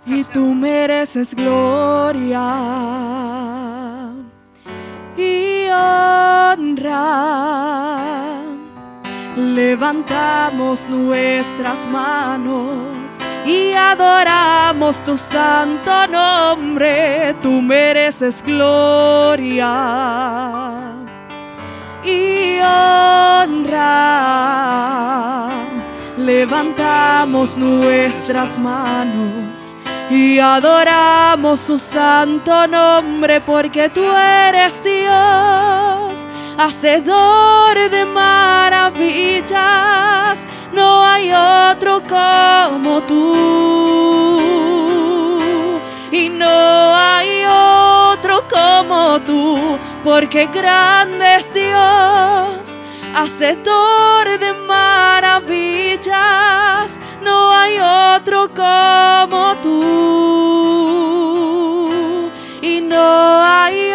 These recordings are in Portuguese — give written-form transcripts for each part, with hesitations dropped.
y tú mereces gloria y honra. Levantamos nuestras manos y adoramos tu santo nombre. Tú mereces gloria y honra. Levantamos nuestras manos y adoramos su santo nombre, porque tú eres Dios, hacedor de maravillas. No hay otro como tú, y no hay otro como tú, porque grande es Dios, hacedor de maravillas. No hay otro como tú, y no hay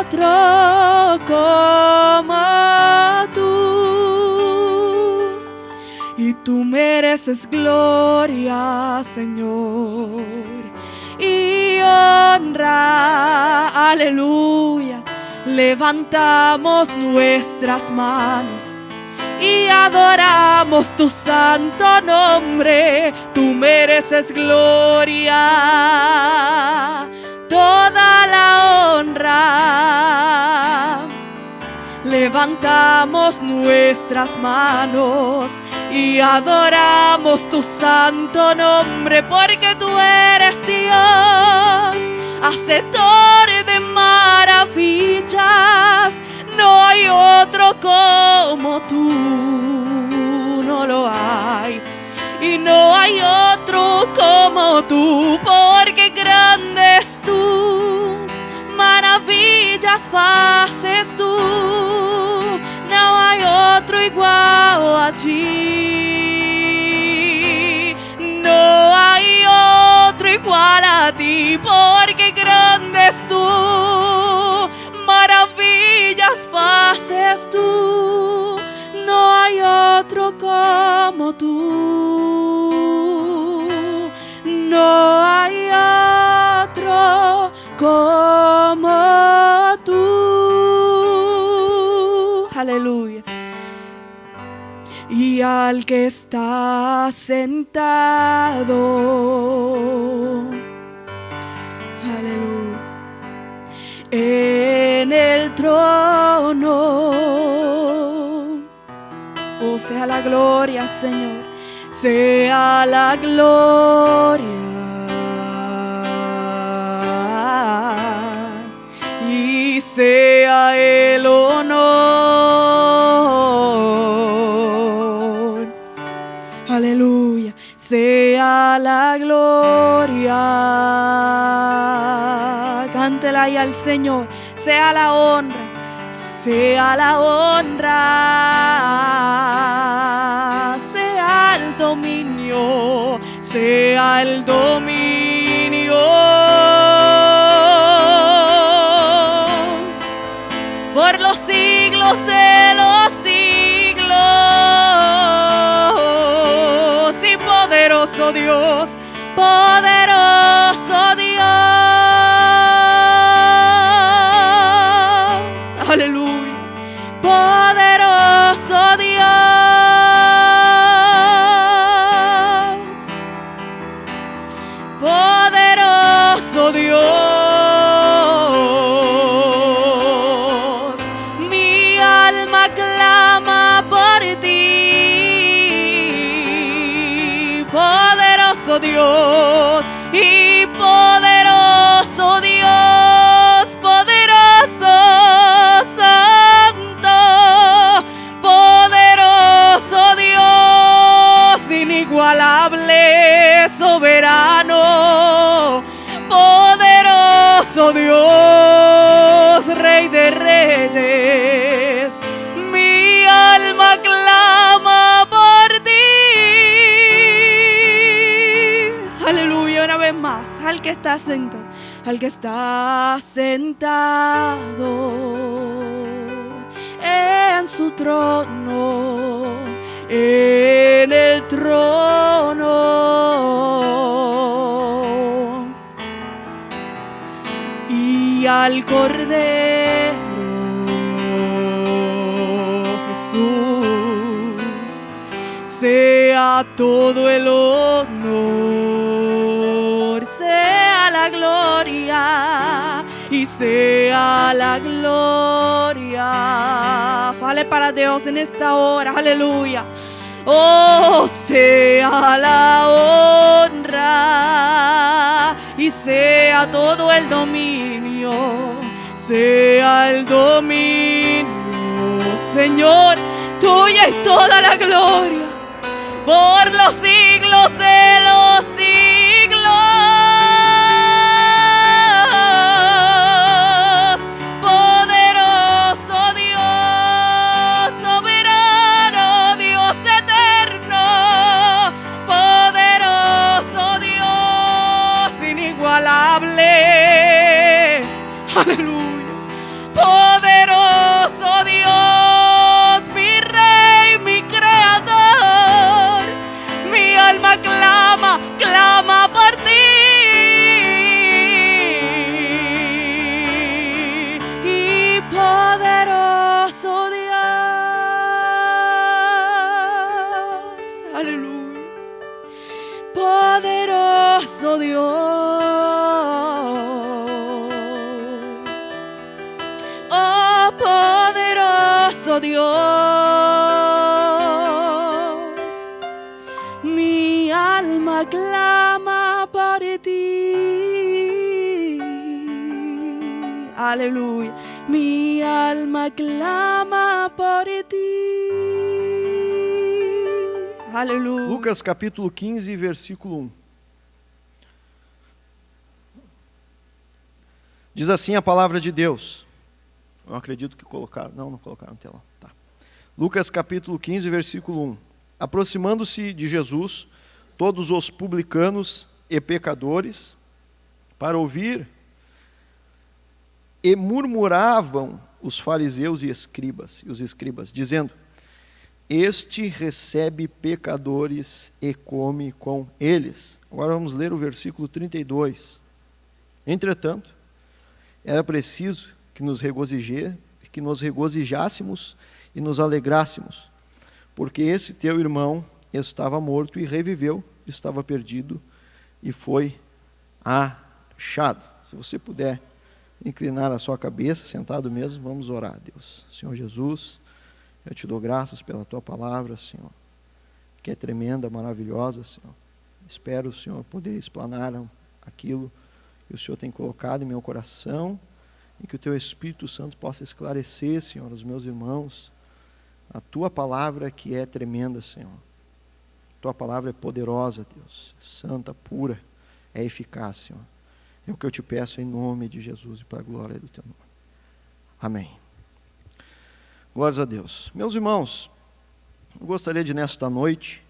otro como tú. Y tú mereces gloria, Señor, y honra. Aleluya. Levantamos nuestras manos y adoramos tu santo nombre. Tú mereces gloria, toda la honra. Levantamos nuestras manos y adoramos tu santo nombre, porque tú eres Dios, hacedor de maravillas. No hay otro como tú, no lo hay, y no hay otro como tú, porque grande es tú, maravillas haces tú. No hay otro igual a ti, no hay otro igual a ti, porque grande es tú, maravillas haces tú. No hay otro como tú, no hay otro como tú. Aleluya. Y al que está sentado, aleluya, en el trono, oh, sea la gloria, Señor, sea la gloria y sea el honor. Aleluya, sea la gloria. Cántela ahí al Señor. Sea la honra, sea la honra, sea el dominio, sea el dominio por los siglos de los siglos. Y poderoso Dios, poderoso Dios. Aleluya. Poderoso Dios, poderoso Dios, mi alma clama por ti. Poderoso Dios y poderoso Dios, poderoso Santo, poderoso Dios, inigualable, soberano, poderoso Dios, Rey de Reyes. Mi alma clama por ti. Aleluya, una vez más, al que está sentado, al que está sentado en su trono, en el trono. al Cordero Jesús sea todo el honor, sea la gloria y sea la gloria. Fale para Dios en esta hora, aleluya. Oh, sea la honra y sea todo el dominio, sea el dominio, Señor, tuya es toda la gloria por los siglos de los siglos. Poderoso Dios, soberano Dios eterno, poderoso Dios, inigualable, aleluya, poderoso Dios, mi Rey, mi Creador, mi alma clama, clama por ti. Y poderoso Dios, aleluya, poderoso Dios, oh poderoso Dios, mi alma clama por ti, aleluya, mi alma clama por ti, aleluya. Lucas capítulo 15, versículo 1. Diz assim a palavra de Deus. Eu acredito que colocaram. Não colocaram na tela. Tá. Lucas capítulo 15, versículo 1. Aproximando-se de Jesus, todos os publicanos e pecadores, para ouvir, e murmuravam os fariseus e os escribas, dizendo: este recebe pecadores e come com eles. Agora vamos ler o versículo 32. Entretanto, era preciso que nos regozijássemos e nos alegrássemos, porque esse teu irmão estava morto e reviveu, estava perdido e foi achado. Se você puder inclinar a sua cabeça, sentado mesmo, vamos orar a Deus. Senhor Jesus, eu te dou graças pela tua palavra, Senhor, que é tremenda, maravilhosa, Senhor. Espero, Senhor, poder explanar aquilo que o Senhor tem colocado em meu coração e que o teu Espírito Santo possa esclarecer, Senhor, os meus irmãos, a tua palavra que é tremenda, Senhor. A tua palavra é poderosa, Deus, é santa, pura, é eficaz, Senhor. É o que eu te peço em nome de Jesus e para a glória do teu nome. Amém. Glórias a Deus. Meus irmãos, eu gostaria de nesta noite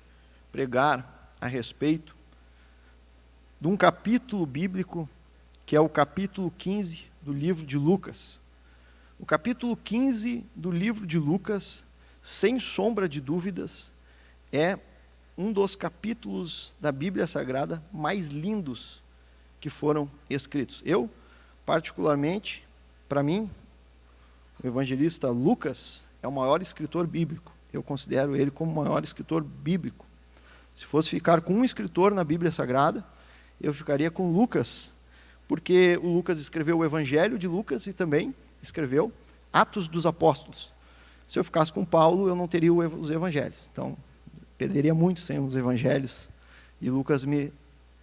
pregar a respeito de um capítulo bíblico que é o capítulo 15 do livro de Lucas. O capítulo 15 do livro de Lucas, sem sombra de dúvidas, é um dos capítulos da Bíblia Sagrada mais lindos que foram escritos. Eu, particularmente, para mim, o evangelista Lucas é o maior escritor bíblico. Eu considero ele como o maior escritor bíblico. Se fosse ficar com um escritor na Bíblia Sagrada, eu ficaria com Lucas, porque o Lucas escreveu o Evangelho de Lucas e também escreveu Atos dos Apóstolos. Se eu ficasse com Paulo, eu não teria os Evangelhos. Então, perderia muito sem os Evangelhos e Lucas me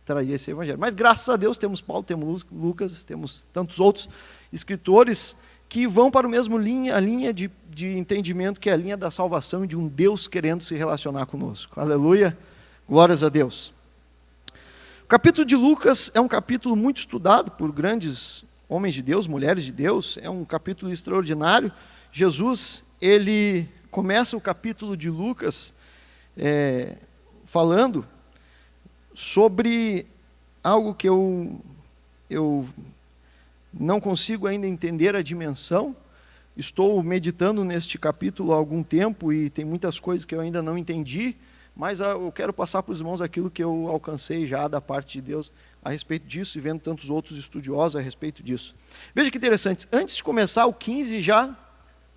traria esse Evangelho. Mas graças a Deus temos Paulo, temos Lucas, temos tantos outros escritores que vão para a mesma linha, a linha de entendimento, que é a linha da salvação e de um Deus querendo se relacionar conosco. Aleluia, glórias a Deus. O capítulo de Lucas é um capítulo muito estudado por grandes homens de Deus, mulheres de Deus, é um capítulo extraordinário. Jesus, ele começa o capítulo de Lucas falando sobre algo que eu não consigo ainda entender a dimensão. Estou meditando neste capítulo há algum tempo e tem muitas coisas que eu ainda não entendi, mas eu quero passar para os irmãos aquilo que eu alcancei já da parte de Deus a respeito disso, e vendo tantos outros estudiosos a respeito disso. Veja que interessante, antes de começar o 15 já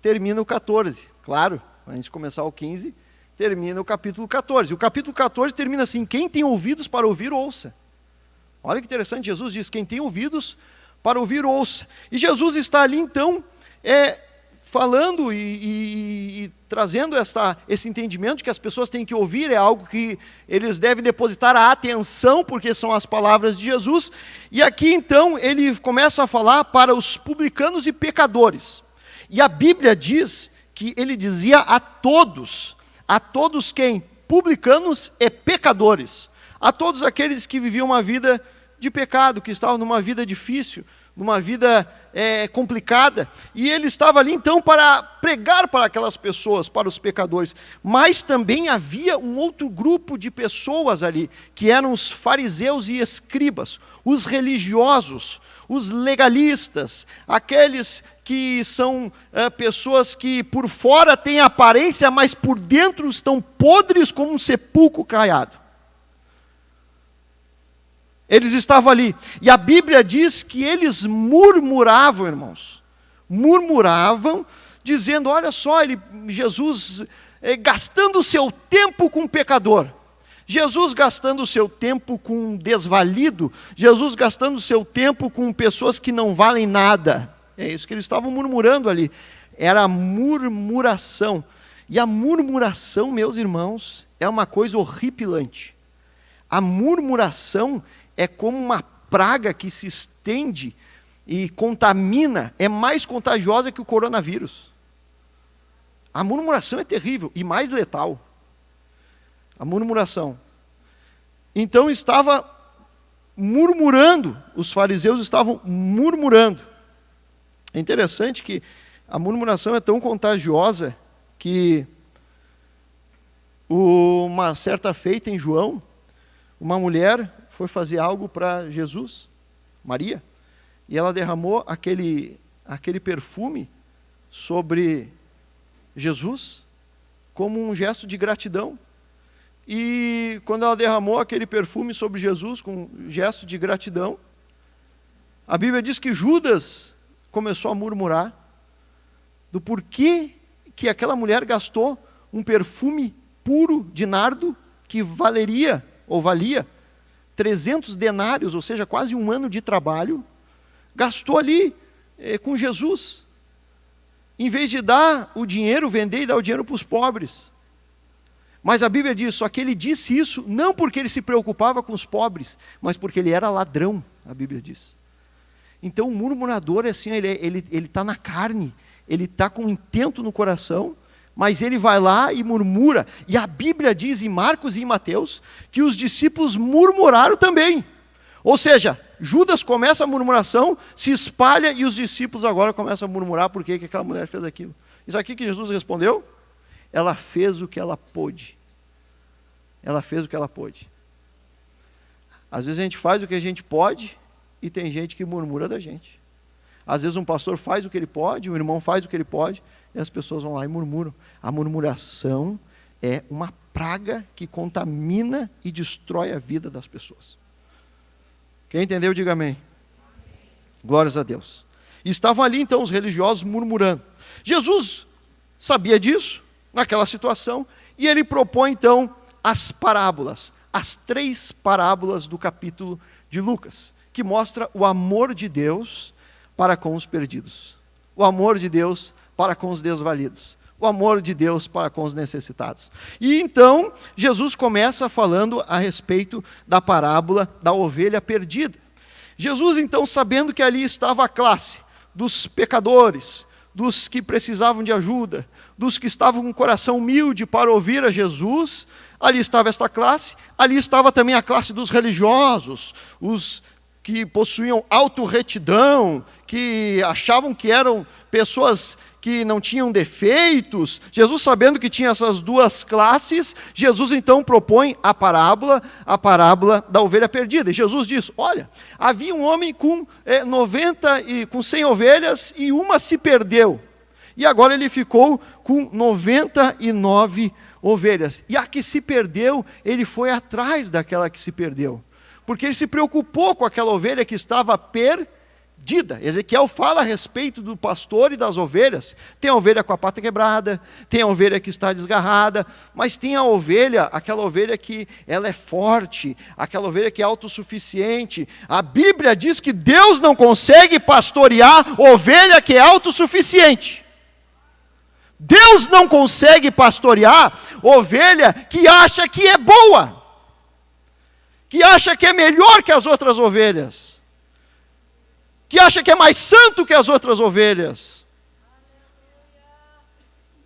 termina o 14, claro, antes de começar o 15, termina o capítulo 14. O capítulo 14 termina assim: quem tem ouvidos para ouvir, ouça. Olha que interessante, Jesus diz: quem tem ouvidos para ouvir, ouça. E Jesus está ali então, falando e trazendo esse entendimento de que as pessoas têm que ouvir, é algo que eles devem depositar a atenção, porque são as palavras de Jesus. E aqui então ele começa a falar para os publicanos e pecadores. E a Bíblia diz que ele dizia a todos quem? Publicanos e pecadores, a todos aqueles que viviam uma vida de pecado, que estavam numa vida difícil, numa vida complicada, e ele estava ali então para pregar para aquelas pessoas, para os pecadores. Mas também havia um outro grupo de pessoas ali, que eram os fariseus e escribas, os religiosos, os legalistas, aqueles que são pessoas que por fora têm aparência, mas por dentro estão podres como um sepulcro caiado. Eles estavam ali, e a Bíblia diz que eles murmuravam, irmãos, dizendo: olha só, Jesus gastando o seu tempo com pecador, Jesus gastando o seu tempo com desvalido, Jesus gastando o seu tempo com pessoas que não valem nada. É isso que eles estavam murmurando ali, era a murmuração. E a murmuração, meus irmãos, é uma coisa horripilante. A murmuração é como uma praga que se estende e contamina, é mais contagiosa que o coronavírus. A murmuração é terrível e mais letal. A murmuração. Então estava murmurando, os fariseus estavam murmurando. É interessante que a murmuração é tão contagiosa que uma certa feita em João, uma mulher foi fazer algo para Jesus, Maria, e ela derramou aquele perfume sobre Jesus como um gesto de gratidão. E quando ela derramou aquele perfume sobre Jesus com um gesto de gratidão, a Bíblia diz que Judas começou a murmurar do porquê que aquela mulher gastou um perfume puro de nardo que valia 300 denários, ou seja, quase um ano de trabalho, gastou ali com Jesus, em vez de dar o dinheiro, vender e dar o dinheiro para os pobres. Mas a Bíblia diz, só que ele disse isso, não porque ele se preocupava com os pobres, mas porque ele era ladrão, a Bíblia diz. Então o murmurador é assim, ele está na carne, ele está com intento no coração, mas ele vai lá e murmura. E a Bíblia diz em Marcos e em Mateus que os discípulos murmuraram também. Ou seja, Judas começa a murmuração, se espalha e os discípulos agora começam a murmurar por que aquela mulher fez aquilo. Isso aqui que Jesus respondeu? Ela fez o que ela pôde. Ela fez o que ela pôde. Às vezes a gente faz o que a gente pode e tem gente que murmura da gente. Às vezes um pastor faz o que ele pode, um irmão faz o que ele pode, e as pessoas vão lá e murmuram. A murmuração é uma praga que contamina e destrói a vida das pessoas. Quem entendeu, diga amém. Glórias a Deus. E estavam ali então os religiosos murmurando. Jesus sabia disso, naquela situação, e ele propõe então as parábolas, as 3 parábolas do capítulo de Lucas, que mostra o amor de Deus para com os perdidos, o amor de Deus para com os desvalidos, o amor de Deus para com os necessitados. E então, Jesus começa falando a respeito da parábola da ovelha perdida. Jesus então, sabendo que ali estava a classe dos pecadores, dos que precisavam de ajuda, dos que estavam com o coração humilde para ouvir a Jesus, ali estava esta classe, ali estava também a classe dos religiosos, os que possuíam autorretidão, que achavam que eram pessoas que não tinham defeitos. Jesus, sabendo que tinha essas 2 classes, Jesus então propõe a parábola da ovelha perdida. E Jesus diz, olha, havia um homem com 100 ovelhas e uma se perdeu. E agora ele ficou com 99 ovelhas. E a que se perdeu, ele foi atrás daquela que se perdeu. Porque ele se preocupou com aquela ovelha que estava perdida. Ezequiel fala a respeito do pastor e das ovelhas. Tem a ovelha com a pata quebrada, tem a ovelha que está desgarrada, mas tem a ovelha, aquela ovelha que ela é forte, aquela ovelha que é autossuficiente. A Bíblia diz que Deus não consegue pastorear ovelha que é autossuficiente. Deus não consegue pastorear ovelha que acha que é boa, que acha que é melhor que as outras ovelhas, que acha que é mais santo que as outras ovelhas,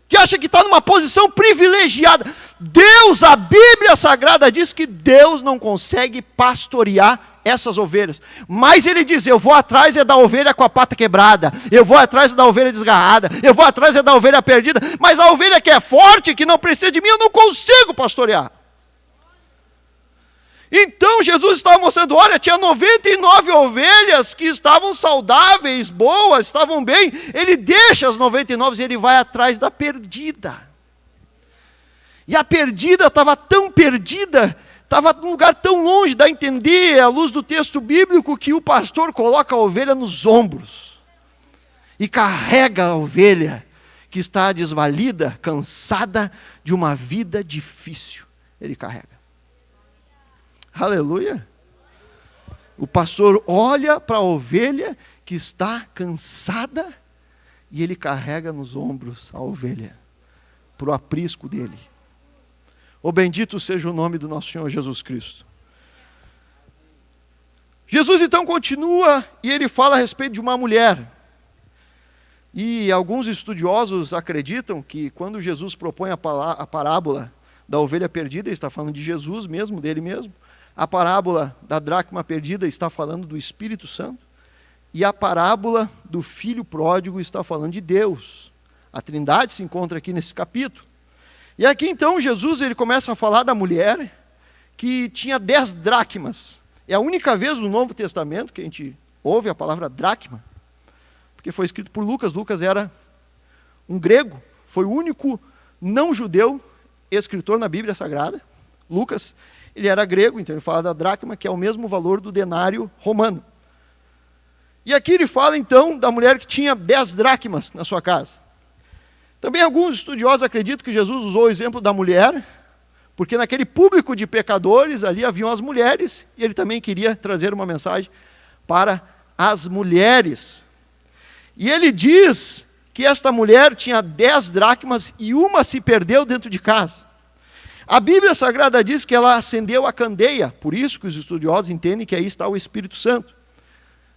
que acha que está numa posição privilegiada. Deus, a Bíblia Sagrada diz que Deus não consegue pastorear essas ovelhas, mas ele diz: eu vou atrás da ovelha com a pata quebrada, eu vou atrás da ovelha desgarrada, eu vou atrás da ovelha perdida, mas a ovelha que é forte, que não precisa de mim, eu não consigo pastorear. Então Jesus estava mostrando, olha, tinha 99 ovelhas que estavam saudáveis, boas, estavam bem, ele deixa as 99 e ele vai atrás da perdida. E a perdida estava tão perdida, estava num lugar tão longe, dá a entender, à luz do texto bíblico, que o pastor coloca a ovelha nos ombros e carrega a ovelha que está desvalida, cansada de uma vida difícil. Ele carrega. Aleluia. O pastor olha para a ovelha que está cansada e ele carrega nos ombros a ovelha, para o aprisco dele. Oh, bendito seja o nome do nosso Senhor Jesus Cristo. Jesus então continua e ele fala a respeito de uma mulher. E alguns estudiosos acreditam que quando Jesus propõe a parábola da ovelha perdida, ele está falando de Jesus mesmo, dele mesmo. A parábola da dracma perdida está falando do Espírito Santo. E a parábola do filho pródigo está falando de Deus. A Trindade se encontra aqui nesse capítulo. E aqui então Jesus ele começa a falar da mulher que tinha 10 dracmas. É a única vez no Novo Testamento que a gente ouve a palavra dracma, porque foi escrito por Lucas. Lucas era um grego, foi o único não judeu escritor na Bíblia Sagrada. Lucas, ele era grego, então ele fala da dracma, que é o mesmo valor do denário romano. E aqui ele fala então da mulher que tinha 10 dracmas na sua casa. Também alguns estudiosos acreditam que Jesus usou o exemplo da mulher, porque naquele público de pecadores ali haviam as mulheres, e ele também queria trazer uma mensagem para as mulheres. E ele diz que esta mulher tinha 10 dracmas e uma se perdeu dentro de casa. A Bíblia Sagrada diz que ela acendeu a candeia, por isso que os estudiosos entendem que aí está o Espírito Santo.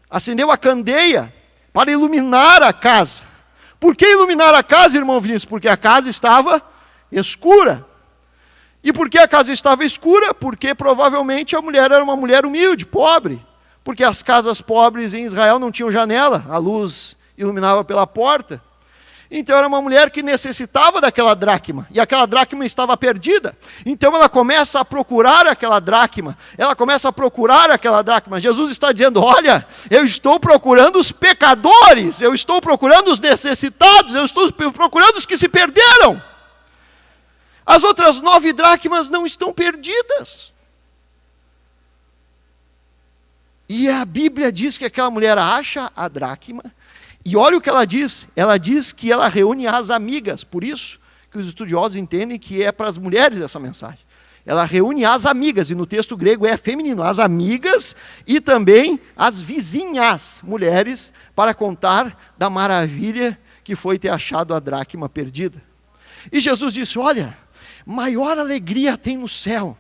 Acendeu a candeia para iluminar a casa. Por que iluminar a casa, irmão Vinícius? Porque a casa estava escura. E por que a casa estava escura? Porque provavelmente a mulher era uma mulher humilde, pobre. Porque as casas pobres em Israel não tinham janela, a luz iluminava pela porta. Então era uma mulher que necessitava daquela dracma, e aquela dracma estava perdida. Então ela começa a procurar aquela dracma, Jesus está dizendo, olha, eu estou procurando os pecadores, eu estou procurando os necessitados, eu estou procurando os que se perderam. As outras 9 dracmas não estão perdidas. E a Bíblia diz que aquela mulher acha a dracma. E olha o que ela diz que ela reúne as amigas, por isso que os estudiosos entendem que é para as mulheres essa mensagem. Ela reúne as amigas, e no texto grego é feminino, as amigas e também as vizinhas, mulheres, para contar da maravilha que foi ter achado a dracma perdida. E Jesus disse, olha, maior alegria tem no céu,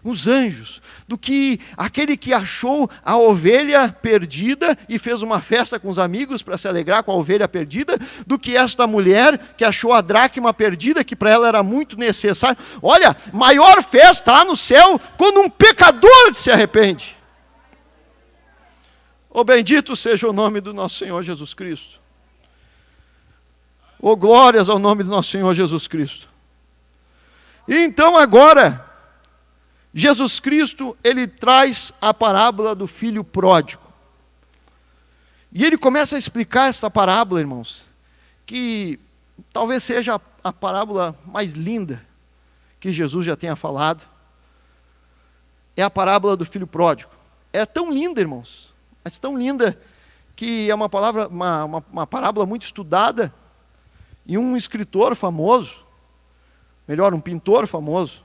nos anjos, do que aquele que achou a ovelha perdida e fez uma festa com os amigos para se alegrar com a ovelha perdida, do que esta mulher que achou a dracma perdida, que para ela era muito necessário. Olha, maior festa há no céu quando um pecador se arrepende. Oh, bendito seja o nome do nosso Senhor Jesus Cristo. Oh, glórias ao nome do nosso Senhor Jesus Cristo. E então agora Jesus Cristo, ele traz a parábola do filho pródigo. E ele começa a explicar esta parábola, irmãos, que talvez seja a parábola mais linda que Jesus já tenha falado, é a parábola do filho pródigo. É tão linda, irmãos, mas tão linda, que é uma parábola muito estudada, e um escritor famoso, melhor, um pintor famoso,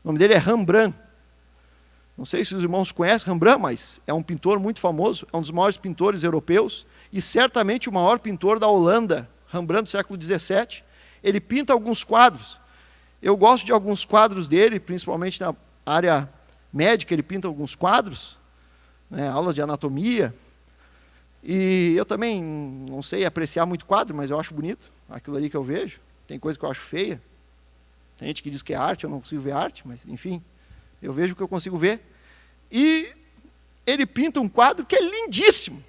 o nome dele é Rembrandt. Não sei se os irmãos conhecem Rembrandt, mas é um pintor muito famoso, é um dos maiores pintores europeus, e certamente o maior pintor da Holanda, Rembrandt do século XVII. Ele pinta alguns quadros. Eu gosto de alguns quadros dele, principalmente na área médica, ele pinta alguns quadros, né, aulas de anatomia. E eu também não sei apreciar muito quadro, mas eu acho bonito, aquilo ali que eu vejo. Tem coisa que eu acho feia. Tem gente que diz que é arte, eu não consigo ver arte, mas enfim, eu vejo o que eu consigo ver. E ele pinta um quadro que é lindíssimo.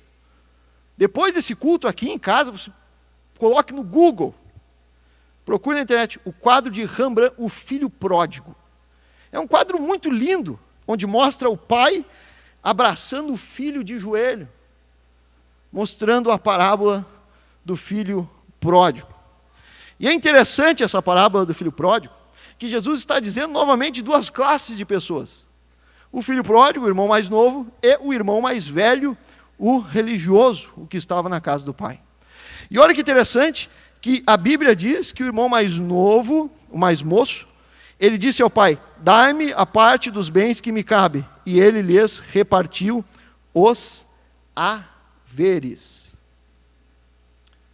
Depois desse culto aqui em casa, você coloque no Google, procure na internet, o quadro de Rembrandt, O Filho Pródigo. É um quadro muito lindo, onde mostra o pai abraçando o filho de joelho, mostrando a parábola do filho pródigo. E é interessante essa parábola do filho pródigo, que Jesus está dizendo novamente duas classes de pessoas. O filho pródigo, o irmão mais novo, e o irmão mais velho, o religioso, o que estava na casa do pai. E olha que interessante, que a Bíblia diz que o irmão mais novo, o mais moço, ele disse ao pai: dai-me a parte dos bens que me cabe. E ele lhes repartiu os haveres.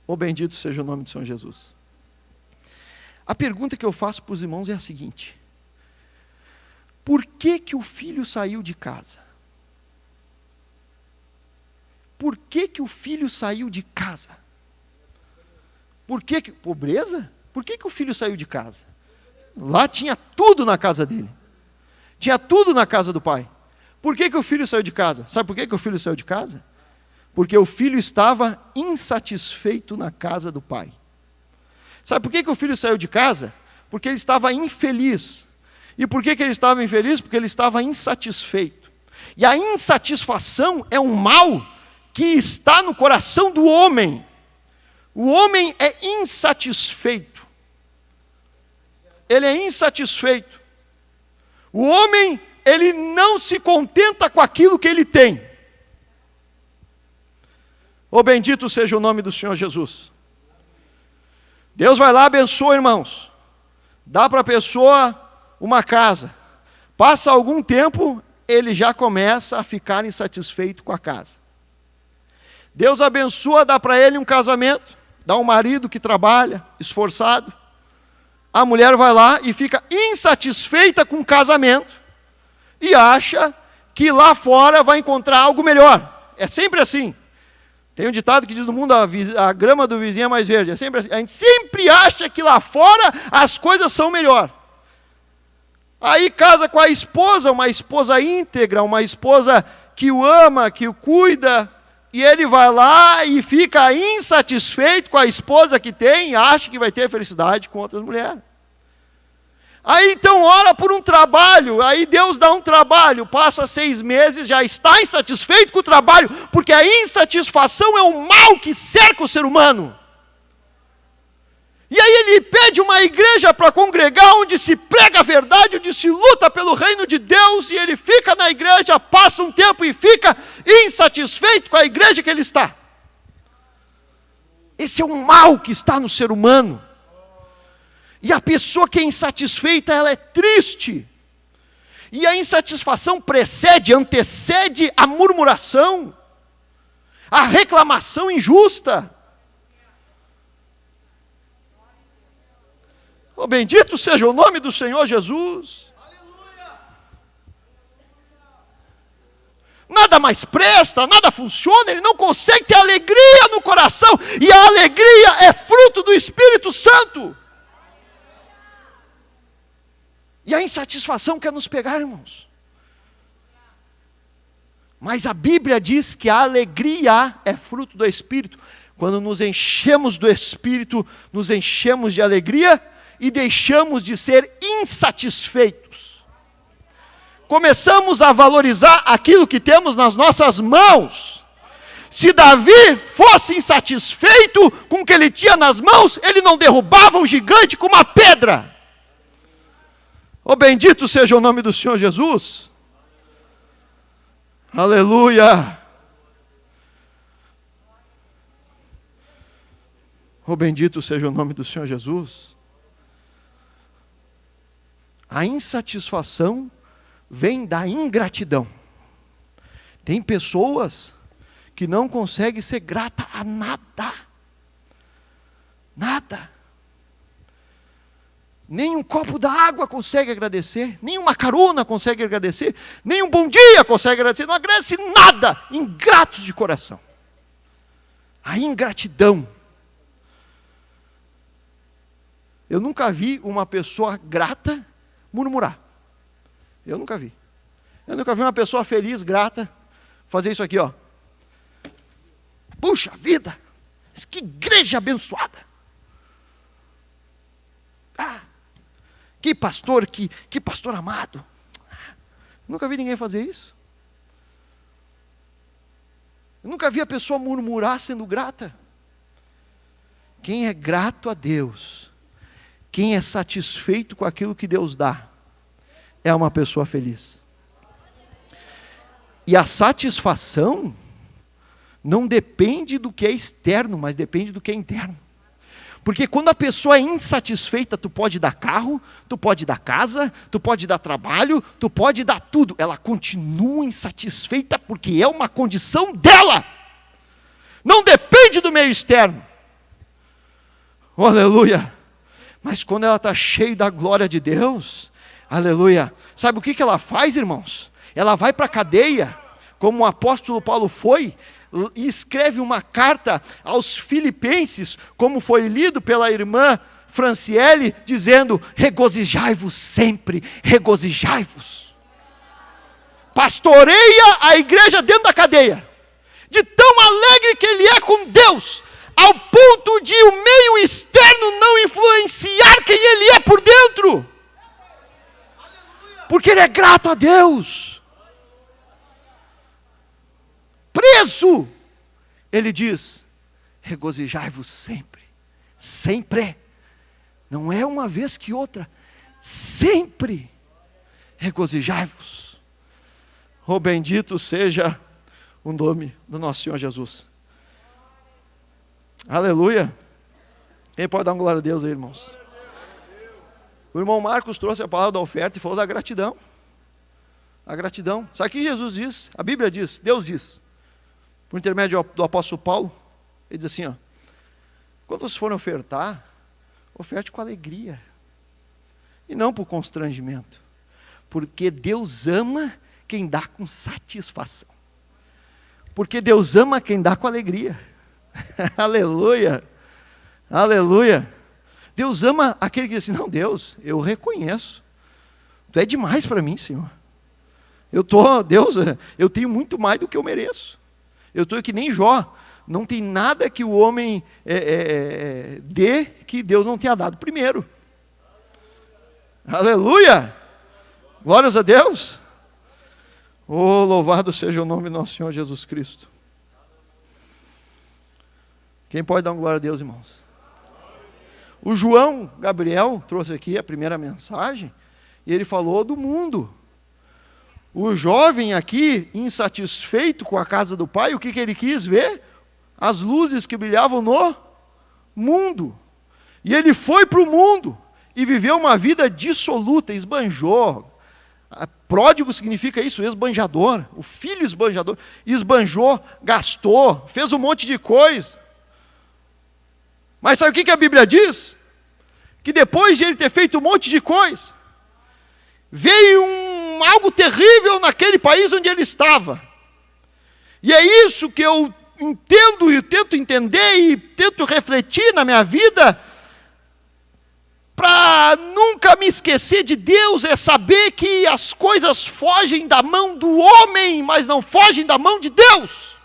Oh, bendito seja o nome de São Jesus. A pergunta que eu faço para os irmãos é a seguinte: por que que o filho saiu de casa? Por que que o filho saiu de casa? Por que que... Pobreza? Por que que o filho saiu de casa? Lá tinha tudo na casa dele. Tinha tudo na casa do pai. Por que que o filho saiu de casa? Sabe por que que o filho saiu de casa? Porque o filho estava insatisfeito na casa do pai. Sabe por que que o filho saiu de casa? Porque ele estava infeliz. E por que que ele estava infeliz? Porque ele estava insatisfeito. E a insatisfação é um mal que está no coração do homem. O homem é insatisfeito. Ele é insatisfeito. O homem, ele não se contenta com aquilo que ele tem. Oh, bendito seja o nome do Senhor Jesus. Deus vai lá, abençoa, irmãos. Dá para a pessoa uma casa. Passa algum tempo, ele já começa a ficar insatisfeito com a casa. Deus abençoa, dá para ele um casamento. Dá um marido que trabalha, esforçado. A mulher vai lá e fica insatisfeita com o casamento. E acha que lá fora vai encontrar algo melhor. É sempre assim. Tem um ditado que diz no mundo, a grama do vizinho é mais verde. É sempre assim. A gente sempre acha que lá fora as coisas são melhor. Aí casa com a esposa, uma esposa íntegra, uma esposa que o ama, que o cuida, e ele vai lá e fica insatisfeito com a esposa que tem, e acha que vai ter felicidade com outras mulheres. Aí então ora por um trabalho, aí Deus dá um trabalho, passa 6 meses, já está insatisfeito com o trabalho, porque a insatisfação é um mal que cerca o ser humano. E aí ele pede uma igreja para congregar, onde se prega a verdade, onde se luta pelo reino de Deus, e ele fica na igreja, passa um tempo e fica insatisfeito com a igreja que ele está. Esse é um mal que está no ser humano. E a pessoa que é insatisfeita, ela é triste. E a insatisfação antecede a murmuração, a reclamação injusta. Oh, bendito seja o nome do Senhor Jesus. Aleluia. Nada mais presta, nada funciona, ele não consegue ter alegria no coração. E a alegria é fruto do Espírito Santo. E a insatisfação quer nos pegar, irmãos. Mas a Bíblia diz que a alegria é fruto do Espírito. Quando nos enchemos do Espírito, nos enchemos de alegria e deixamos de ser insatisfeitos. Começamos a valorizar aquilo que temos nas nossas mãos. Se Davi fosse insatisfeito com o que ele tinha nas mãos, ele não derrubava um gigante com uma pedra. Oh, bendito seja o nome do Senhor Jesus. Aleluia. Oh, bendito seja o nome do Senhor Jesus. A insatisfação vem da ingratidão. Tem pessoas que não conseguem ser grata a nada. Nada. Nem um copo d'água consegue agradecer, nem uma carona consegue agradecer, nem um bom dia consegue agradecer, não agradece nada, ingratos de coração. A ingratidão. Eu nunca vi uma pessoa grata murmurar. Eu nunca vi. Eu nunca vi uma pessoa feliz, grata, fazer isso aqui, ó. Puxa vida, que igreja abençoada. Ah, que pastor amado. Nunca vi ninguém fazer isso. Eu nunca vi a pessoa murmurar sendo grata. Quem é grato a Deus, quem é satisfeito com aquilo que Deus dá, é uma pessoa feliz. E a satisfação não depende do que é externo, mas depende do que é interno. Porque quando a pessoa é insatisfeita, tu pode dar carro, tu pode dar casa, tu pode dar trabalho, tu pode dar tudo. Ela continua insatisfeita porque é uma condição dela. Não depende do meio externo. Oh, aleluia. Mas quando ela está cheia da glória de Deus, aleluia. Sabe o que ela faz, irmãos? Ela vai para a cadeia, como o apóstolo Paulo foi, e escreve uma carta aos filipenses, como foi lido pela irmã Franciele, dizendo: regozijai-vos sempre, regozijai-vos. Pastoreia a igreja dentro da cadeia, de tão alegre que ele é com Deus, ao ponto de o meio externo não influenciar quem ele é por dentro, porque ele é grato a Deus. Preso, ele diz: regozijai-vos sempre, sempre, não é uma vez que outra, sempre, regozijai-vos. Oh, bendito seja o nome do nosso Senhor Jesus. Aleluia. Quem pode dar uma glória a Deus aí, irmãos? O irmão Marcos trouxe a palavra da oferta e falou da gratidão. A gratidão. Sabe o que Jesus diz? A Bíblia diz, Deus diz, por intermédio do apóstolo Paulo, ele diz assim, ó: quando vocês forem ofertar, oferte com alegria, e não por constrangimento, porque Deus ama quem dá com satisfação, porque Deus ama quem dá com alegria. Aleluia, aleluia. Deus ama aquele que diz assim: não, Deus, eu reconheço, tu é demais para mim, Senhor, Deus, eu tenho muito mais do que eu mereço. Eu estou que nem Jó, não tem nada que o homem dê que Deus não tenha dado primeiro. Aleluia! Glórias a Deus! Oh, louvado seja o nome do nosso Senhor Jesus Cristo. Quem pode dar uma glória a Deus, irmãos? O João Gabriel trouxe aqui a primeira mensagem, e ele falou do mundo. O jovem aqui, insatisfeito com a casa do pai, o que ele quis ver? As luzes que brilhavam no mundo. E ele foi para o mundo e viveu uma vida dissoluta, esbanjou. Pródigo significa isso, esbanjador. O filho esbanjador, esbanjou, gastou, fez um monte de coisa. Mas sabe o que a Bíblia diz? Que depois de ele ter feito um monte de coisa, veio algo terrível naquele país onde ele estava. E é isso que eu entendo e tento entender e tento refletir na minha vida, para nunca me esquecer de Deus, é saber que as coisas fogem da mão do homem, mas não fogem da mão de Deus.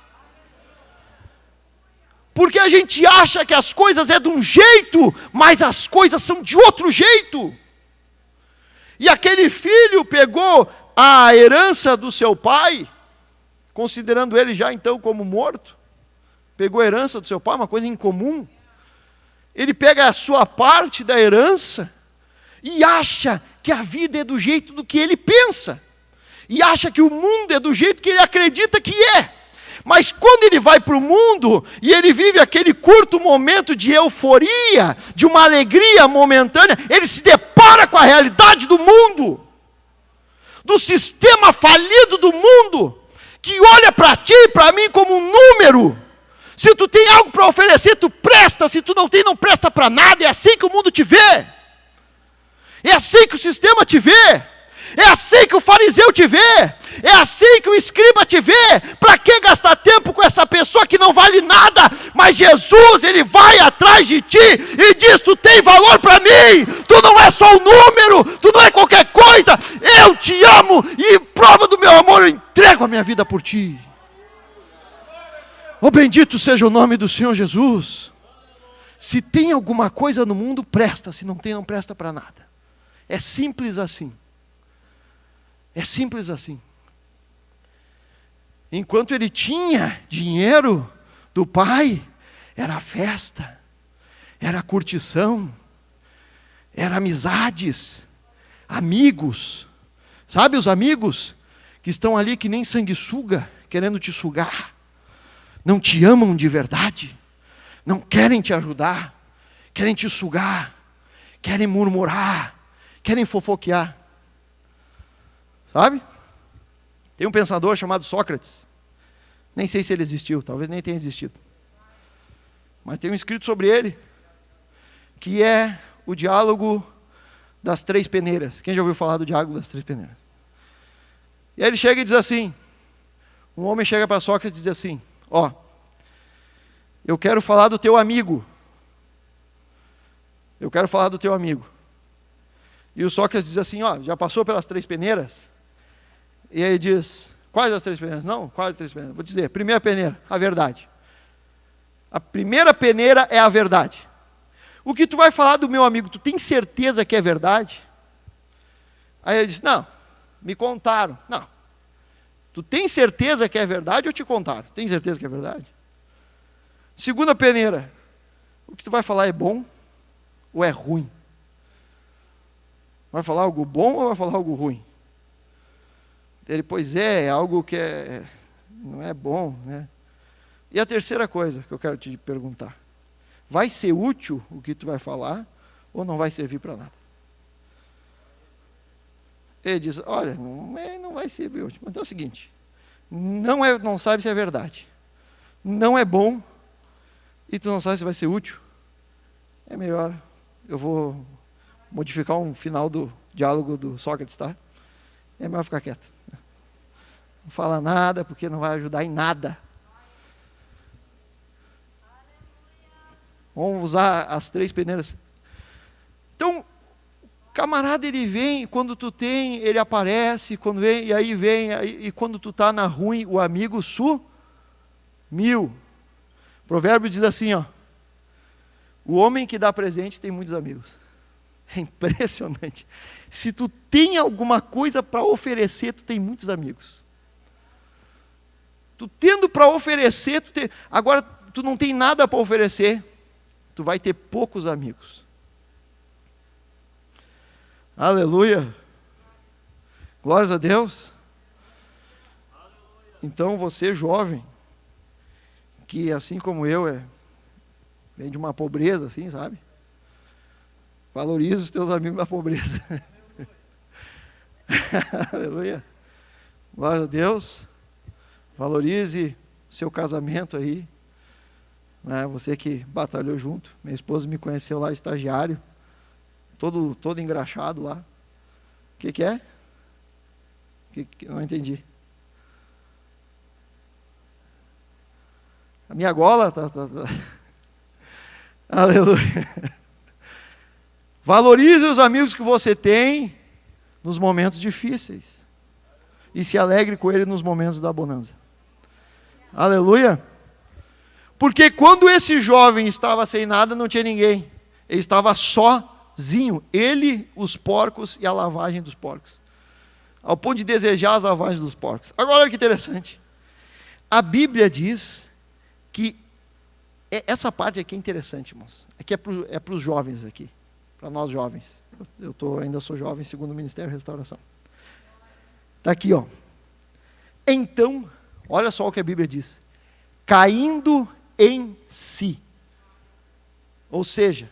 Porque a gente acha que as coisas é de um jeito, mas as coisas são de outro jeito. E aquele filho pegou a herança do seu pai, considerando ele já então como morto, pegou a herança do seu pai, uma coisa incomum. Ele pega a sua parte da herança e acha que a vida é do jeito do que ele pensa. E acha que o mundo é do jeito que ele acredita que é. Mas quando ele vai para o mundo e ele vive aquele curto momento de euforia, de uma alegria momentânea, ele se depara com a realidade do mundo, do sistema falido do mundo, que olha para ti e para mim como um número. Se tu tem algo para oferecer, tu presta. Se tu não tem, não presta para nada. É assim que o mundo te vê. É assim que o sistema te vê. É assim que o fariseu te vê. É assim que o escriba te vê. Para que gastar tempo com essa pessoa que não vale nada? Mas Jesus, ele vai atrás de ti e diz: tu tem valor para mim. Tu não é só um número. Tu não é qualquer coisa. Eu te amo e prova do meu amor, eu entrego a minha vida por ti. Oh, bendito seja o nome do Senhor Jesus. Se tem alguma coisa no mundo, presta. Se não tem, não presta para nada. É simples assim. É simples assim. Enquanto ele tinha dinheiro do pai, era festa, era curtição, era amizades, amigos. Sabe os amigos que estão ali que nem sanguessuga, querendo te sugar? Não te amam de verdade, não querem te ajudar, querem te sugar, querem murmurar, querem fofoquear. Sabe? Tem um pensador chamado Sócrates, nem sei se ele existiu, talvez nem tenha existido, mas tem um escrito sobre ele, que é o diálogo das três peneiras. Quem já ouviu falar do diálogo das três peneiras? E aí ele chega e diz assim, um homem chega para Sócrates e diz assim: ó, eu quero falar do teu amigo. Eu quero falar do teu amigo. E o Sócrates diz assim: ó, já passou pelas três peneiras? E aí diz: quais as três peneiras? Não, quais as três peneiras? Vou dizer, primeira peneira, a verdade. A primeira peneira é a verdade. O que tu vai falar do meu amigo, tu tem certeza que é verdade? Aí ele diz: não, me contaram. Não. Tu tem certeza que é verdade ou te contaram? Tem certeza que é verdade? Segunda peneira, o que tu vai falar é bom ou é ruim? Vai falar algo bom ou vai falar algo ruim? Ele: pois é algo que não é bom, né? E a terceira coisa que eu quero te perguntar: vai ser útil o que tu vai falar ou não vai servir para nada? Ele diz: olha, não vai ser útil. Mas é o seguinte, não sabe se é verdade, não é bom, e tu não sabe se vai ser útil. É melhor, eu vou modificar um final do diálogo do Sócrates, tá? É melhor ficar quieto. Não fala nada, porque não vai ajudar em nada. Vamos usar as três peneiras. Então, camarada, ele vem, quando tu tem, ele aparece, quando vem, e quando tu está na ruim, o amigo sumiu. O provérbio diz assim, ó: o homem que dá presente tem muitos amigos. É impressionante. Se tu tem alguma coisa para oferecer, tu tem muitos amigos. Tu tendo para oferecer, agora tu não tem nada para oferecer, tu vai ter poucos amigos. Aleluia. Glórias a Deus. Então você, jovem, que assim como eu vem de uma pobreza, assim, sabe? Valoriza os teus amigos da pobreza. Aleluia. Glória a Deus. Valorize seu casamento aí. Né? Você que batalhou junto. Minha esposa me conheceu lá, estagiário. Todo engraxado lá. O que é? Não entendi. A minha gola tá. Aleluia. Valorize os amigos que você tem nos momentos difíceis. E se alegre com ele nos momentos da bonança. Aleluia. Porque quando esse jovem estava sem nada, não tinha ninguém. Ele estava sozinho. Ele, os porcos e a lavagem dos porcos. Ao ponto de desejar as lavagens dos porcos. Agora olha que interessante. A Bíblia diz que essa parte aqui é interessante, irmãos. Aqui é para os jovens aqui. para nós jovens. Ainda sou jovem, segundo o Ministério da Restauração. Está aqui, ó. Então, olha só o que a Bíblia diz. Caindo em si. Ou seja,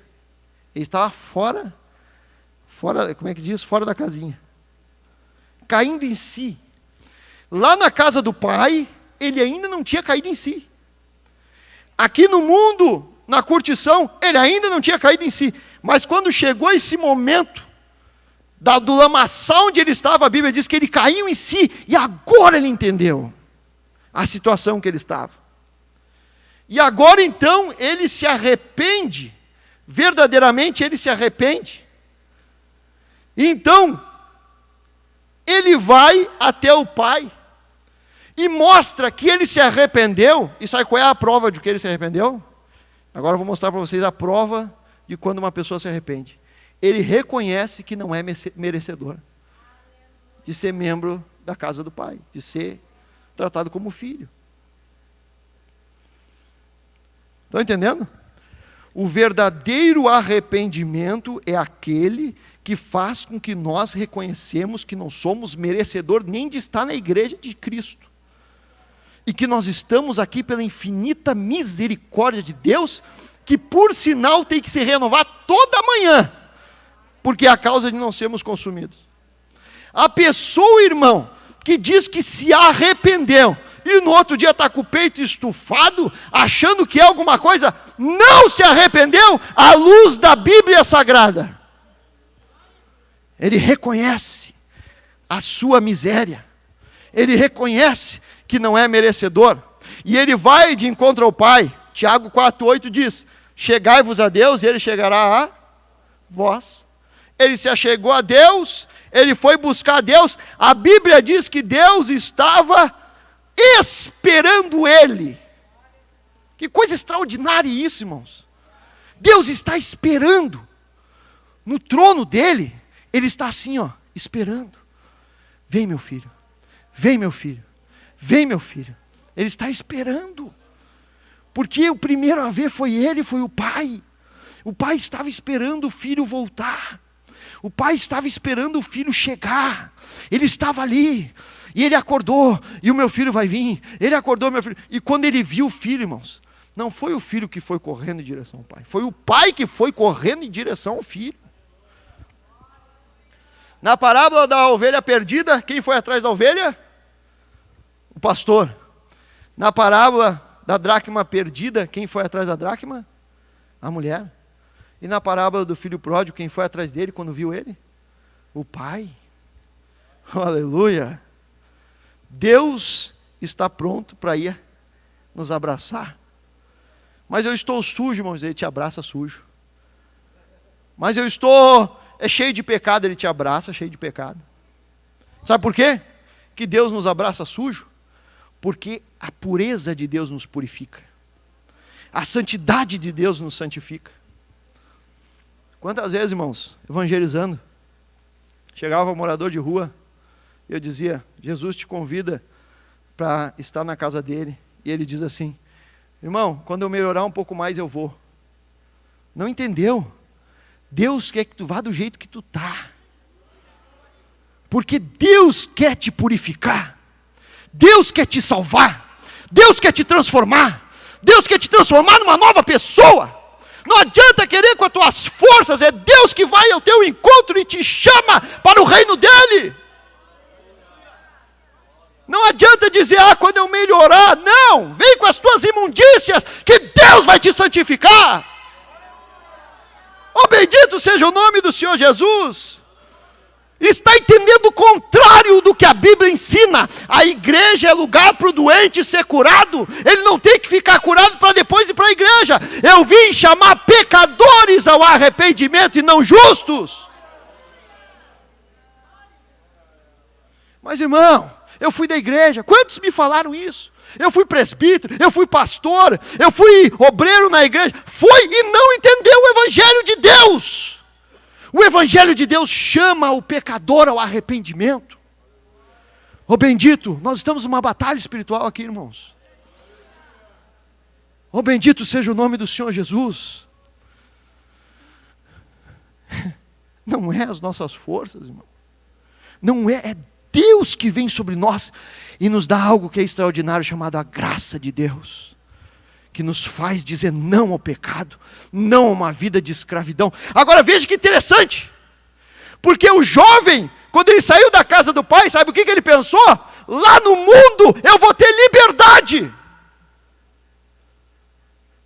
ele estava fora, como é que diz? Fora da casinha. Caindo em si. Lá na casa do pai, ele ainda não tinha caído em si. Aqui no mundo, na curtição, ele ainda não tinha caído em si. Mas quando chegou esse momento, do lamaçal onde ele estava, a Bíblia diz que ele caiu em si, e agora ele entendeu a situação que ele estava. E agora então, ele se arrepende, verdadeiramente ele se arrepende. E então, ele vai até o pai, e mostra que ele se arrependeu. E sabe qual é a prova de que ele se arrependeu? Agora eu vou mostrar para vocês a prova de quando uma pessoa se arrepende. Ele reconhece que não é merecedor de ser membro da casa do pai, de ser tratado como filho. Estão entendendo? O verdadeiro arrependimento é aquele que faz com que nós reconhecemos que não somos merecedor nem de estar na igreja de Cristo. E que nós estamos aqui pela infinita misericórdia de Deus, que por sinal tem que se renovar toda manhã, porque é a causa de não sermos consumidos. A pessoa, irmão, que diz que se arrependeu, e no outro dia está com o peito estufado, achando que é alguma coisa, não se arrependeu à luz da Bíblia Sagrada. Ele reconhece a sua miséria, ele reconhece que não é merecedor, e ele vai de encontro ao Pai. Tiago 4,8 diz, chegai-vos a Deus, e Ele chegará a vós. Ele se achegou a Deus, ele foi buscar a Deus. A Bíblia diz que Deus estava esperando ele. Que coisa extraordinária isso, irmãos. Deus está esperando. No trono dele, ele está assim, ó, esperando. Vem, meu filho. Vem, meu filho. Vem, meu filho. Ele está esperando. Porque o primeiro a ver foi ele, foi o pai. O pai estava esperando o filho voltar. O pai estava esperando o filho chegar. Ele estava ali. E ele acordou. E o meu filho vai vir. Ele acordou, meu filho. E quando ele viu o filho, irmãos, não foi o filho que foi correndo em direção ao pai. Foi o pai que foi correndo em direção ao filho. Na parábola da ovelha perdida, quem foi atrás da ovelha? O pastor. Na parábola da dracma perdida, quem foi atrás da dracma? A mulher. E na parábola do filho pródigo, quem foi atrás dele quando viu ele? O pai. Aleluia. Deus está pronto para ir nos abraçar. Mas eu estou sujo, irmãos, ele te abraça sujo. Mas eu estou cheio de pecado, ele te abraça cheio de pecado. Sabe por quê? Que Deus nos abraça sujo? Porque a pureza de Deus nos purifica. A santidade de Deus nos santifica. Quantas vezes, irmãos, evangelizando, chegava um morador de rua, e eu dizia, Jesus te convida para estar na casa dele. E ele diz assim, irmão, quando eu melhorar um pouco mais eu vou. Não entendeu? Deus quer que tu vá do jeito que tu tá. Porque Deus quer te purificar. Deus quer te salvar. Deus quer te transformar. Deus quer te transformar numa nova pessoa. Não adianta querer com as tuas forças. É Deus que vai ao teu encontro e te chama para o reino dele. Não adianta dizer, quando eu melhorar. Não, vem com as tuas imundícias, que Deus vai te santificar. Oh, bendito seja o nome do Senhor Jesus. Está entendendo o contrário do que a Bíblia ensina. A igreja é lugar para o doente ser curado. Ele não tem que ficar curado para depois ir para a igreja. Eu vim chamar pecadores ao arrependimento e não justos. Mas, irmão, eu fui da igreja. Quantos me falaram isso? Eu fui presbítero, eu fui pastor, eu fui obreiro na igreja. Foi e não entendeu o evangelho de Deus. O evangelho de Deus chama o pecador ao arrependimento. Oh, bendito, nós estamos numa batalha espiritual aqui, irmãos. Oh, bendito seja o nome do Senhor Jesus. Não é as nossas forças, irmão. Não é, é Deus que vem sobre nós e nos dá algo que é extraordinário, chamado a graça de Deus, que nos faz dizer não ao pecado, não a uma vida de escravidão. Agora veja que interessante, porque o jovem, quando ele saiu da casa do pai, sabe o que ele pensou? Lá no mundo eu vou ter liberdade.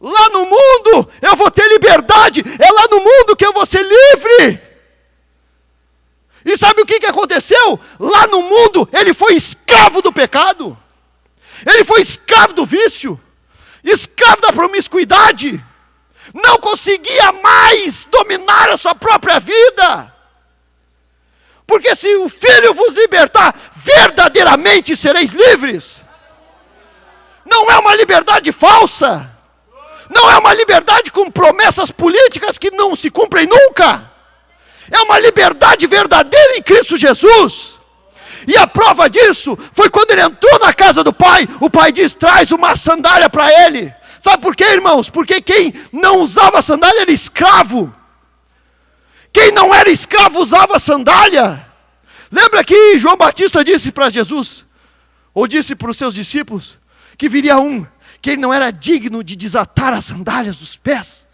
Lá no mundo eu vou ter liberdade. É lá no mundo que eu vou ser livre. E sabe o que aconteceu? Lá no mundo ele foi escravo do pecado. Ele foi escravo do vício. Escravo da promiscuidade. Não conseguia mais dominar a sua própria vida. Porque se o Filho vos libertar, verdadeiramente sereis livres. Não é uma liberdade falsa. Não é uma liberdade com promessas políticas que não se cumprem nunca. É uma liberdade verdadeira em Cristo Jesus. E a prova disso foi quando ele entrou na casa do pai. O pai diz, traz uma sandália para ele. Sabe por quê, irmãos? Porque quem não usava sandália era escravo. Quem não era escravo usava sandália. Lembra que João Batista disse para Jesus, ou disse para os seus discípulos, que viria um, que ele não era digno de desatar as sandálias dos pés.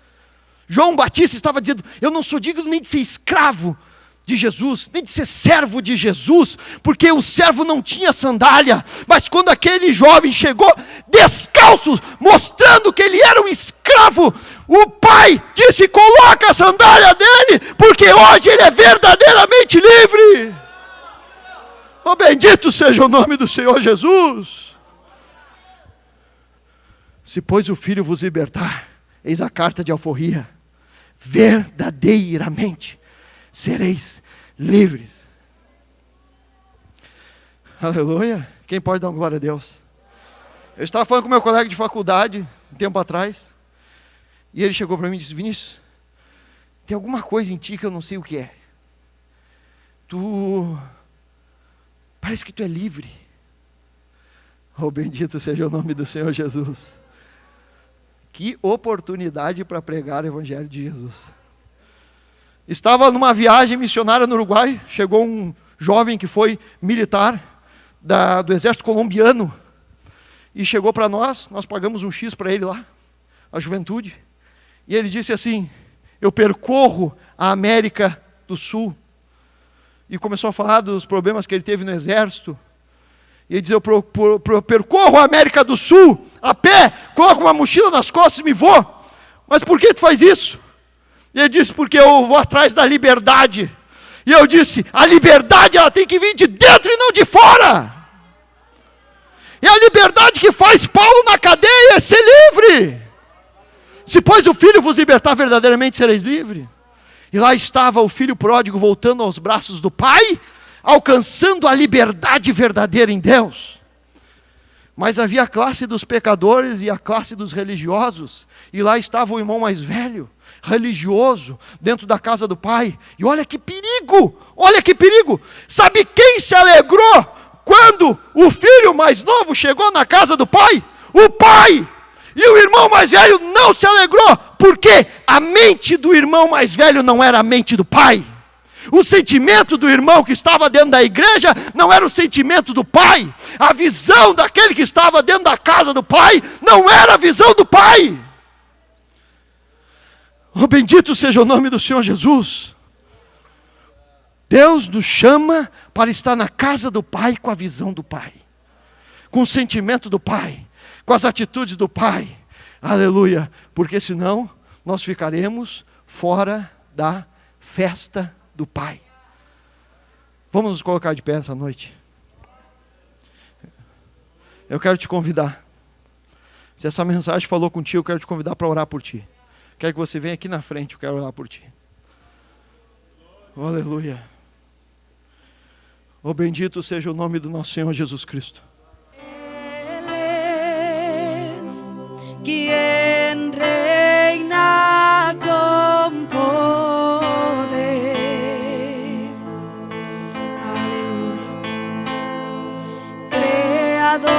João Batista estava dizendo, eu não sou digno nem de ser escravo de Jesus, nem de ser servo de Jesus, porque o servo não tinha sandália. Mas quando aquele jovem chegou descalço, mostrando que ele era um escravo, o pai disse, coloca a sandália dele, porque hoje ele é verdadeiramente livre. Oh, bendito seja o nome do Senhor Jesus. Se pois o Filho vos libertar, eis a carta de alforria, verdadeiramente sereis livres. Aleluia. Quem pode dar uma glória a Deus? Eu estava falando com meu colega de faculdade um tempo atrás, e ele chegou para mim e disse, Vinícius, tem alguma coisa em ti que eu não sei o que é. Parece que tu é livre. Oh, bendito seja o nome do Senhor Jesus. Que oportunidade para pregar o Evangelho de Jesus. Estava numa viagem missionária no Uruguai, chegou um jovem que foi militar do exército colombiano, e chegou para nós pagamos um X para ele lá, a juventude, e ele disse assim, eu percorro a América do Sul, e começou a falar dos problemas que ele teve no exército, e ele dizia, eu percorro a América do Sul, a pé, coloco uma mochila nas costas e me vou. Mas por que tu faz isso? E ele disse, porque eu vou atrás da liberdade. E eu disse, a liberdade ela tem que vir de dentro e não de fora. E a liberdade que faz Paulo na cadeia é ser livre. Se pois o Filho vos libertar, verdadeiramente sereis livres. E lá estava o filho pródigo voltando aos braços do pai, alcançando a liberdade verdadeira em Deus. Mas havia a classe dos pecadores e a classe dos religiosos, e lá estava o irmão mais velho, religioso, dentro da casa do pai, e olha que perigo, sabe quem se alegrou quando o filho mais novo chegou na casa do pai? O pai! E o irmão mais velho não se alegrou, porque a mente do irmão mais velho não era a mente do pai. O sentimento do irmão que estava dentro da igreja não era o sentimento do pai. A visão daquele que estava dentro da casa do pai não era a visão do pai. Oh, bendito seja o nome do Senhor Jesus. Deus nos chama para estar na casa do pai com a visão do pai, com o sentimento do pai, com as atitudes do pai. Aleluia. Porque senão nós ficaremos fora da festa do Pai. Vamos nos colocar de pé essa noite. Eu quero te convidar. Se essa mensagem falou contigo, eu quero te convidar para orar por ti. Quero que você venha aqui na frente, eu quero orar por ti. Oh, aleluia. Oh, bendito seja o nome do nosso Senhor Jesus Cristo. Quien reina con poder. Aleluya. Creador,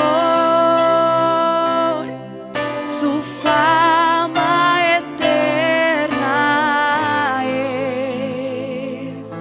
su fama eterna es.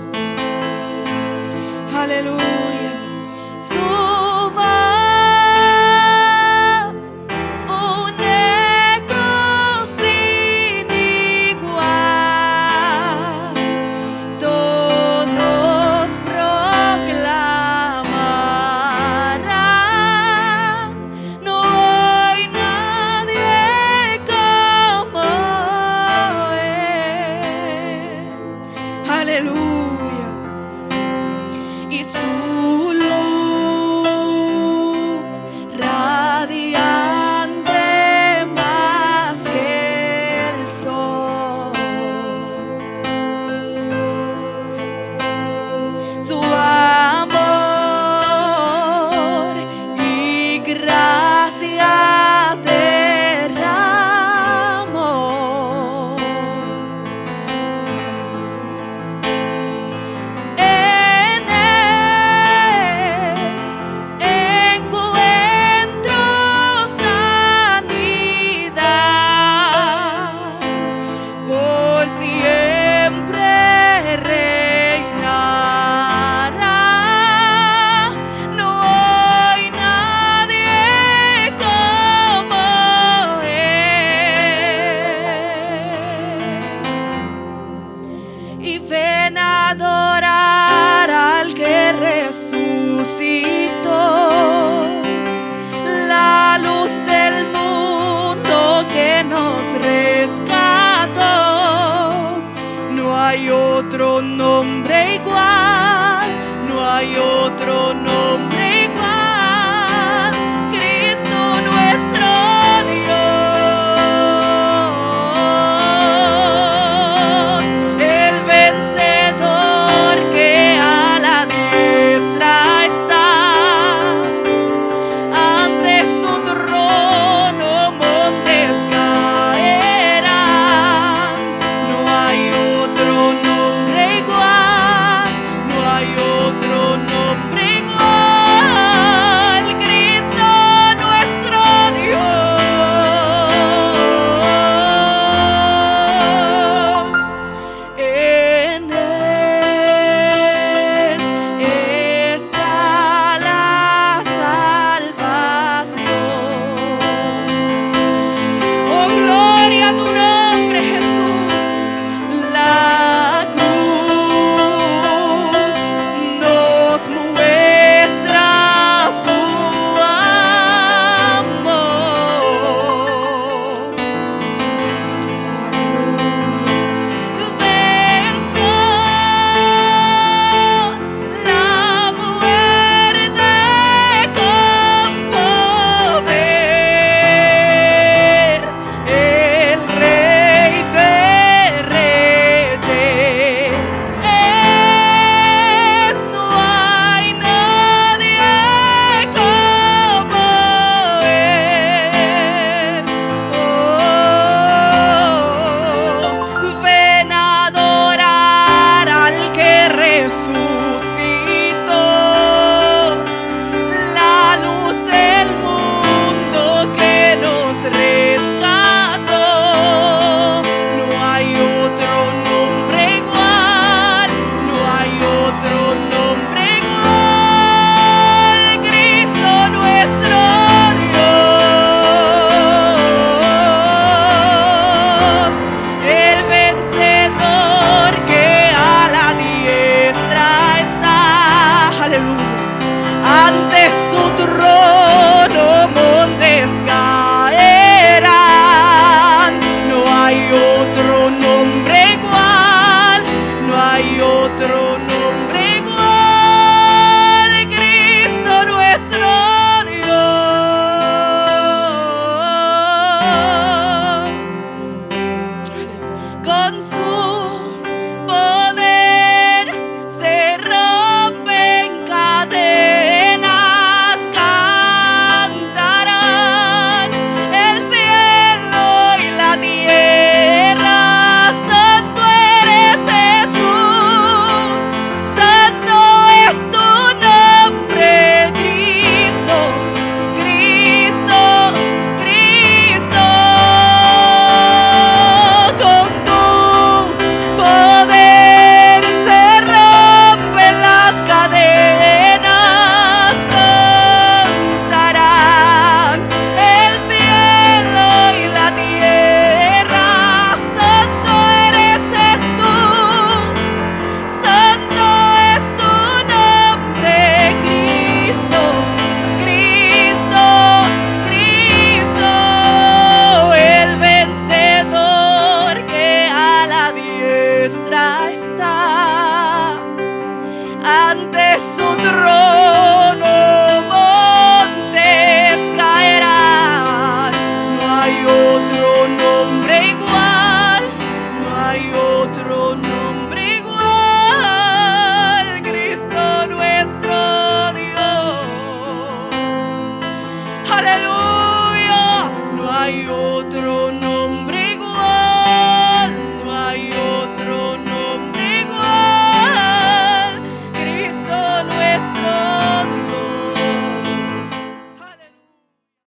otro nombre igual, no hay otro nombre igual, Cristo nuestro Dios, el vencedor que a la diestra está, ante su trono montes caerán, no hay otro nombre igual, no hay otro nombre igual, Cristo nuestro Dios. En Él está la salvación. Oh, gloria a tu nombre, Jesús. La cruz nos muestra su amor. Venció la muerte con poder, el Rey de Reyes es, no hay nadie como Él. Oh, ven a adorar al que resucitó, la luz del mundo que nos rescató. No hay otro nombre igual, no hay otro nombre igual, Cristo nuestro Dios, el vencedor que a la diestra está, aleluya, ante su trono montes caerán, no hay otro nombre igual, no hay otro nombre igual, Cristo nuestro Dios. Con su poder se rompen cadenas, cantarán el cielo y la tierra. Santo eres Jesús, santo es tu nombre, Cristo, Cristo, Cristo. Con tu poder se rompen las cadenas, cantarán el cielo y la tierra. Santo eres Jesús, santo es tu nombre, Cristo, Cristo, Cristo, el vencedor que a la diestra está, ante su trono montes caerán. No hay otro nombre igual, no hay otro nombre igual, Cristo nuestro Dios. Aleluya, no hay otro nombre